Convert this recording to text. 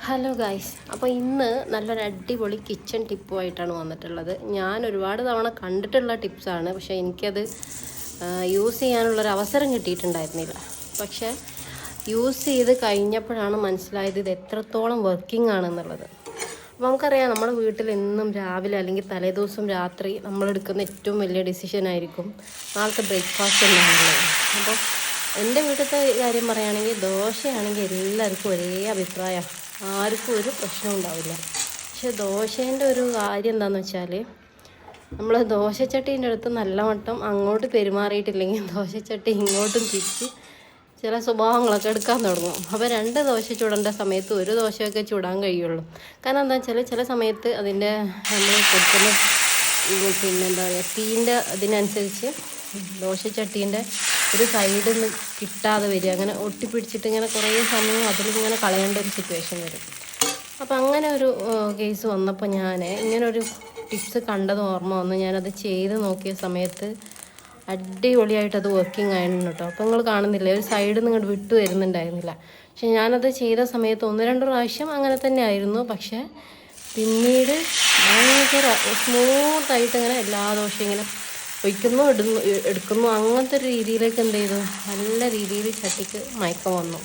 Hello guys, അപ്പോൾ ഇന്ന് നല്ലൊരു അടിപൊളി കിച്ചൺ ടിപ്പുമായിട്ടാണ് വന്നിട്ടുള്ളത്. ഞാൻ ഒരുപാട് തവണ കണ്ടിട്ടുള്ള ടിപ്സാണ്, പക്ഷേ എനിക്കത് യൂസ് ചെയ്യാനുള്ളൊരു അവസരം കിട്ടിയിട്ടുണ്ടായിരുന്നില്ല. പക്ഷേ യൂസ് ചെയ്ത് കഴിഞ്ഞപ്പോഴാണ് മനസ്സിലായത് ഇത് എത്രത്തോളം വർക്കിംഗ് ആണെന്നുള്ളത്. അപ്പോൾ നമുക്കറിയാം, നമ്മുടെ വീട്ടിൽ എന്നും രാവിലെ അല്ലെങ്കിൽ തലേദിവസം രാത്രി നമ്മളെടുക്കുന്ന ഏറ്റവും വലിയ ഡിസിഷൻ ആയിരിക്കും നാളത്തെ ബ്രേക്ക്ഫാസ്റ്റ് എന്താണുള്ളത്. അപ്പോൾ എൻ്റെ വീട്ടിലത്തെ കാര്യം പറയുകയാണെങ്കിൽ ദോശയാണെങ്കിൽ എല്ലാവർക്കും ഒരേ അഭിപ്രായം, ആർക്കും ഒരു പ്രശ്നം ഉണ്ടാവില്ല. പക്ഷെ ദോശേൻ്റെ ഒരു കാര്യം എന്താണെന്ന് വെച്ചാൽ, നമ്മൾ ദോശച്ചട്ടീൻ്റെ അടുത്ത് നല്ല മട്ടം അങ്ങോട്ട് പെരുമാറിയിട്ടില്ലെങ്കിൽ ദോശച്ചട്ടി ഇങ്ങോട്ടും തിരിച്ച് ചില സ്വഭാവങ്ങളൊക്കെ എടുക്കാൻ തുടങ്ങും. അപ്പോൾ 2 ദോശ ചുടേണ്ട സമയത്ത് ഒരു ദോശയൊക്കെ ചുടാൻ കഴിയുള്ളൂ. കാരണം എന്താ വെച്ചാൽ ചില സമയത്ത് അതിൻ്റെ നമ്മൾ കൊടുക്കുന്ന എന്താ പറയുക, തീൻ്റെ അതിനനുസരിച്ച് ദോശച്ചട്ടീൻ്റെ ഒരു സൈഡിൽ നിന്ന് കിട്ടാതെ വരിക, അങ്ങനെ ഒട്ടിപ്പിടിച്ചിട്ട് ഇങ്ങനെ കുറേ സമയം അതിലിങ്ങനെ കളയേണ്ട ഒരു സിറ്റുവേഷൻ വരും. അപ്പോൾ അങ്ങനെ ഒരു കേസ് വന്നപ്പോൾ ഞാൻ ഇങ്ങനൊരു ടിപ്സ് കണ്ടത് ഓർമ്മ വന്നു. ഞാനത് ചെയ്ത് നോക്കിയ സമയത്ത് അടിപൊളിയായിട്ട് അത് വർക്കിംഗ് ആയിരുന്നു കേട്ടോ. അപ്പോൾ നിങ്ങൾ കാണുന്നില്ല, ഒരു സൈഡിൽ നിന്ന് ഇങ്ങോട്ട് വിട്ടു വരുന്നുണ്ടായിരുന്നില്ല. പക്ഷെ ഞാനത് ചെയ്ത സമയത്ത് 1-2 പ്രാവശ്യം അങ്ങനെ തന്നെ ആയിരുന്നു. പക്ഷേ പിന്നീട് ഭയങ്കര സ്മൂത്തായിട്ട് ഇങ്ങനെ എല്ലാ ദോശയും ഇങ്ങനെ ഒഴിക്കുന്നു, എടുക്കുന്നു, അങ്ങനത്തെ ഒരു രീതിയിലേക്ക് എന്ത് ചെയ്തു, നല്ല രീതിയിൽ ചട്ടിക്ക് മയക്കം വന്നു.